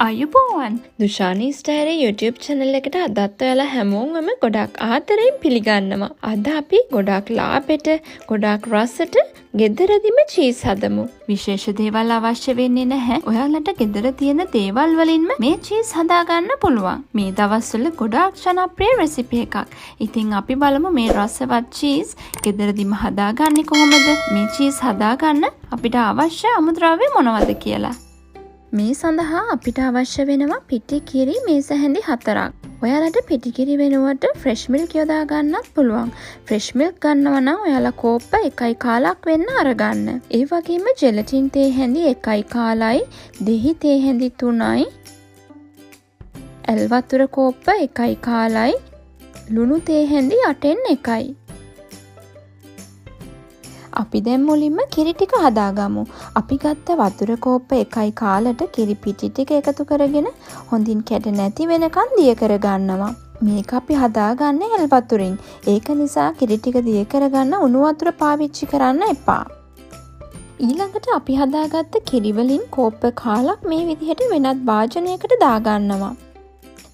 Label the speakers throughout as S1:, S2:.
S1: ආයුබෝවන් දුෂානි style YouTube channel එකට අදත් ඔයාලා හැමෝමම ගොඩක් ආදරෙන් පිළිගන්නවා. අද අපි ගොඩක් ලාභෙට ගොඩක් රසට ගෙදරදිම චීස් හදමු. විශේෂ දේවල් අවශ්‍ය වෙන්නේ නැහැ. ඔයාලට ගෙදර තියෙන දේවල් වලින්ම මේ චීස් හදා ගන්න පුළුවන්. මේ දවස්වල ගොඩක් ජනප්‍රිය රෙසිපි එකක්. ඉතින් අපි බලමු මේ රසවත් චීස් ගෙදරදිම හදාගන්නේ කොහොමද? මේ චීස් හදාගන්න අපිට අවශ්‍ය අමුද්‍රව්‍ය මොනවද කියලා. මේ සඳහා අපිට අවශ්‍ය වෙනවා පිටි කිරි මේස හැඳි 4ක්. ඔයාලට පිටි කිරි වෙනුවට fresh milk යොදා ගන්නත් පුළුවන්. fresh milk ගන්නවා නම් ඔයාලා කෝප්ප 1.5ක් වෙන්න අරගන්න. ඒ වගේම ජෙලටින් තේ හැඳි 1.5යි, දෙහි තේ හැඳි 3යි, ඇල් වතුර කෝප්ප 1.5යි, ලුණු තේ හැඳි 8න් 1යි. අපි දැන් මුලින්ම කිරි ටික හදාගමු. අපි ගත්ත වතුර කෝප්ප 1.5ට කිරි පිටි ටික එකතු කරගෙන හොඳින් කැට නැති වෙනකන් දිය කරගන්නවා. මේක අපි හදාගන්නේ ඇල් වතුරින්. ඒක නිසා කිරි ටික දිය කරගන්න උණු වතුර පාවිච්චි කරන්න එපා. ඊළඟට අපි හදාගත්ත කිරි වලින් කෝප්ප කාලක් මේ විදිහට වෙනත් භාජනයකට දාගන්නවා.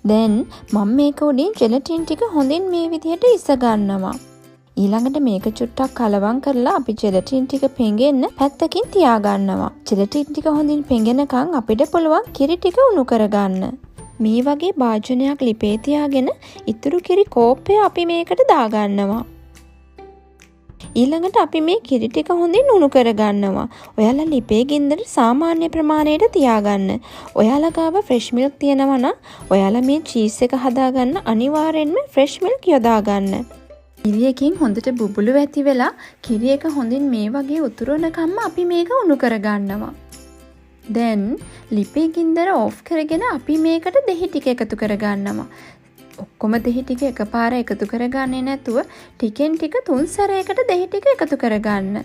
S1: දැන් මම මේක උඩින් ජෙලටින් ටික හොඳින් මේ විදිහට ඉස ගන්නවා. ඊළඟට මේක චුට්ටක් කලවම් කරලා අපි ජෙලටින් ටික පෙඟෙන්න පැත්තකින් තියාගන්නවා. ජෙලටින් ටික හොඳින් පෙඟෙනකන් අපිට පුළුවන් කිරි ටික උණු කරගන්න. මේ වගේ භාජනයක් ලිපේ තියාගෙන ඉතුරු කිරි කෝප්පය අපි මේකට දාගන්නවා. ඊළඟට අපි මේ කිරි ටික හොඳින් උණු කරගන්නවා. ඔයාලා ලිපේ ගින්දර සාමාන්‍ය ප්‍රමාණයට තියාගන්න. ඔයාලා ගාව fresh milk තියෙනවා නම් ඔයාලා මේ චීස් එක හදාගන්න අනිවාර්යෙන්ම fresh milk යොදා ගන්න. කිරි එකෙන් හොඳට බුබුලු ඇති වෙලා කිරි එක හොඳින් මේ වගේ උතුරනකම්ම අපි මේක උණු කරගන්නවා. දැන් ලිපේ ගින්දර ඕෆ් කරගෙන අපි මේකට දෙහි ටික එකතු කරගන්නවා. ඔක්කොම දෙහි ටික එකපාර එකතු කරගන්නේ නැතුව ටිකෙන් ටික 3 සැරයකට දෙහි ටික එකතු කරගන්න.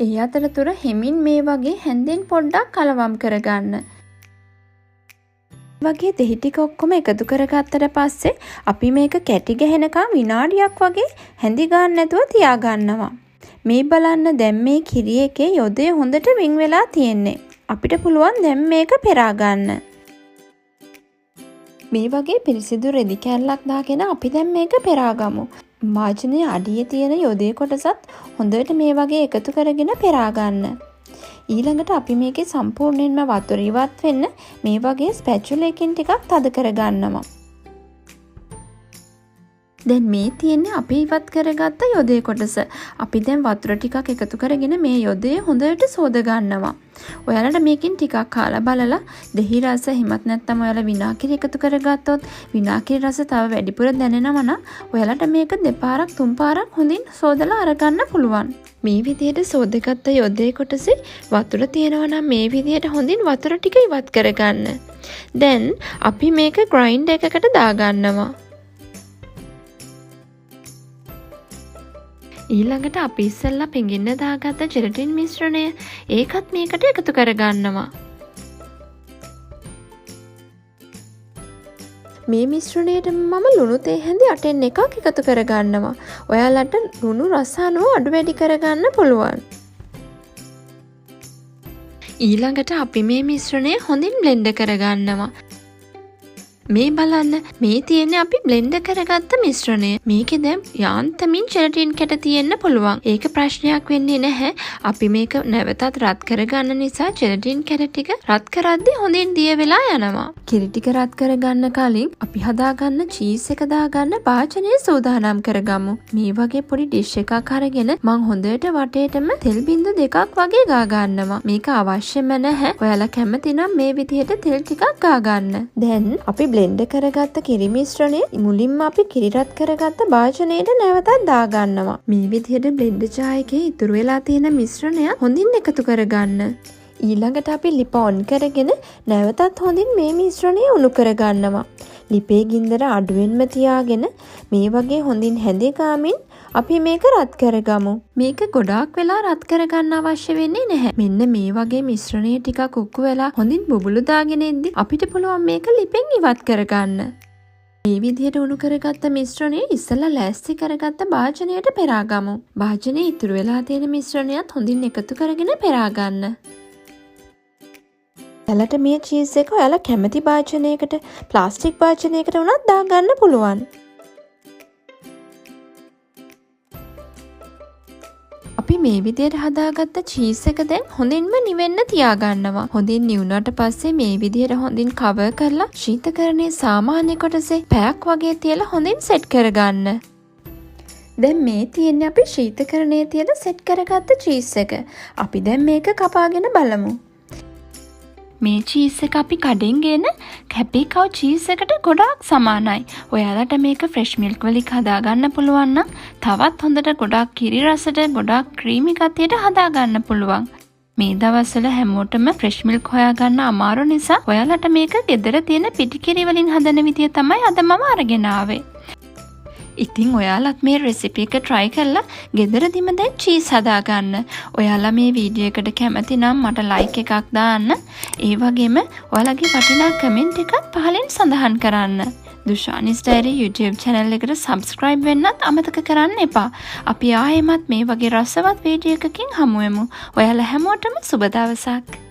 S1: ඒ අතරතුර හිමින් මේ වගේ හැන්දෙන් පොඩ්ඩක් කලවම් කරගන්න. වගේ දෙහි ටික ඔක්කොම එකතු කරගත්තට පස්සේ අපි මේක කැටි ගහනකම් විනාඩියක් වගේ හැඳි ගන්න නැතුව තියාගන්නවා. මේ බලන්න දැන් මේ කිරි එකේ යොදය හොඳට වින් වෙලා තියෙන්නේ. අපිට පුළුවන් දැන් මේක පෙරා ගන්න. මේ වගේ පිරිසිදු රෙදි කෑල්ලක් දාගෙන අපි දැන් මේක පෙරා ගමු. භාජනයේ අඩියේ තියෙන යොදේ කොටසත් හොඳට මේ වගේ එකතු කරගෙන පෙරා ගන්න. ඊළඟට අපි මේකේ සම්පූර්ණයෙන්ම වතුර ඉවත් වෙන්න මේ වගේ ස්පැචුලා එකකින් ටිකක් තද කරගන්නවා. දැන් මේ තියෙන්නේ අපි ඉවත් කරගත්ත යොදේ කොටස. අපි දැන් වතුර ටිකක් එකතු කරගෙන මේ යොදේ හොඳට සෝද ගන්නවා. ඔයාලට මේකෙන් ටිකක් කාලා බලලා දෙහි රස හිමත් නැත්නම් ඔයාලා විනාකිරි එකතු කරගත්තොත් විනාකිරි රස තව වැඩිපුර දැනෙනවා නම් ඔයාලට මේක දෙපාරක් තුන් පාරක් හොඳින් සෝදලා අරගන්න පුළුවන්. මේ විදිහට සෝදගත්ත යොදේ කොටසේ වතුර තියෙනවා නම් මේ විදිහට හොඳින් වතුර ටික ඉවත් කරගන්න. දැන් අපි මේක ග්‍රයින්ඩර් එකකට දාගන්නවා. ඊළඟට අපි ඉස්සෙල්ලා පෙඟෙන්න දාගත්ත ජෙලටින් මිශ්‍රණය ඒකත් මේකට එකතු කරගන්නවා. මේ මිශ්‍රණයට මම ලුණු තේ හැඳි 8න් 1ක් එකතු කරගන්නවා. ඔයාලට ලුණු රස අනුව අඩු වැඩි කරගන්න පුළුවන්. ඊළඟට අපි මේ මිශ්‍රණය හොඳින් බ්ලෙන්ඩ් කරගන්නවා. මේ බලන්න මේ තියෙන්නේ අපි බ්ලෙන්ඩ් කරගත්ත මිශ්‍රණය. මේකේ දැන් යාන්තමින් ජෙලටින් කැට තියෙන්න පුළුවන්. ඒක ප්‍රශ්නයක් වෙන්නේ නැහැ. අපි මේක නැවතත් රත් කරගන්න නිසා ජෙලටින් කැට ටික රත් කරද්දී හොඳින් දිය වෙලා යනවා. කිරි ටික රත් කරගන්න කලින් අපි හදාගන්න චීස් එක දාගන්න භාජනය සූදානම් කරගමු. මේ වගේ පොඩි ඩිෂ් එකක් අරගෙන මං හොඳට වටේටම තෙල් බින්දු දෙකක් වගේ ගා ගන්නවා. මේක අවශ්‍යම නැහැ. ඔයාලා කැමති නම් මේ විදිහට තෙල් ටිකක් ගා ගන්න. දැන් අපි බ්ලෙන්ඩ් කරගත්ත කිරි මිශ්‍රණය මුලින්ම අපි කිරි රත් කරගත්ත භාජනයට නැවතත් දාගන්නවා. මේ විදිහට බ්ලෙන්ඩ් ජාර් එකේ ඉතුරු වෙලා තියෙන මිශ්‍රණය හොඳින් එකතු කරගන්න. ඊළඟට අපි ලිප ඔන් කරගෙන නැවතත් හොඳින් මේ මිශ්‍රණය උණු කරගන්නවා. ලිපේ ගින්දර අඩුවෙන්ම තියාගෙන මේ වගේ හොඳින් හැඳි ගාමින් අපි මේක රත් කරගමු. මේක ගොඩාක් වෙලා රත් කරගන්න අවශ්‍ය වෙන්නේ නැහැ. මෙන්න මේ වගේ මිශ්‍රණය ටිකක් උක්කු වෙලා හොඳින් බුබුලු දාගෙන ඉද්දි අපිට පුළුවන් මේක ලිපෙන් ඉවත් කරගන්න. මේ විදිහට උණු කරගත්ත මිශ්‍රණය ඉස්සෙල්ලා ලෑස්ති කරගත්ත භාජනයට පෙරා ගමු. භාජනයේ ඉතුරු වෙලා තියෙන මිශ්‍රණයත් හොඳින් එකතු කරගෙන පෙරා ගන්න. ඔයාලට මේ චීස් එක ඔයාලා කැමති භාජනයකට, ප්ලාස්ටික් භාජනයකට උනත් දාගන්න පුළුවන්. අපි මේ විදිහට හදාගත්ත චීස් එක දැන් හොඳින්ම නිවෙන්න තියාගන්නවා. හොඳින් නිවුණාට පස්සේ මේ විදිහට හොඳින් කවර් කරලා ශීතකරණයේ සාමාන්‍ය කොටසේ පැයක් වගේ තියලා හොඳින් සෙට් කරගන්න. දැන් මේ තියෙන්නේ අපි ශීතකරණයේ තියලා සෙට් කරගත්ත චීස් එක. අපි දැන් මේක කපාගෙන බලමු. මේ චීස් එක අපි කඩෙන් ගෙන කැපී කව් චීස් එකට ගොඩාක් සමානයි. ඔයාලට මේක ෆ්‍රෙෂ් මිල්ක් වලින් හදාගන්න පුළුවන් නම් තවත් හොඳට ගොඩාක් කිරි රසට ගොඩාක් ක්‍රීමි ගතියට හදාගන්න පුළුවන්. මේ දවස්වල හැමෝටම ෆ්‍රෙෂ් මිල්ක් හොයාගන්න අමාරු නිසා ඔයාලට මේක ගෙදර තියෙන පිටි කිරි වලින් හදන විදිය තමයි අද මම අරගෙන ආවේ. ඉතින් ඔයාලත් මේ රෙසිපි එක try කරලා ගෙදරදිම දැන් චීස් හදාගන්න. ඔයාලා මේ වීඩියෝ එකට කැමති නම් මට like එකක් දාන්න. ඒ වගේම ඔයාලගේ වටිනා කමෙන්ට් එකක් පහලින් සඳහන් කරන්න. දුෂානිස් ඩයරි YouTube channel එකට subscribe වෙන්නත් අමතක කරන්න එපා. අපි ආයෙමත් මේ වගේ රසවත් වීඩියෝ එකකින් හමු වෙමු. ඔයාලා හැමෝටම සුබ දවසක්.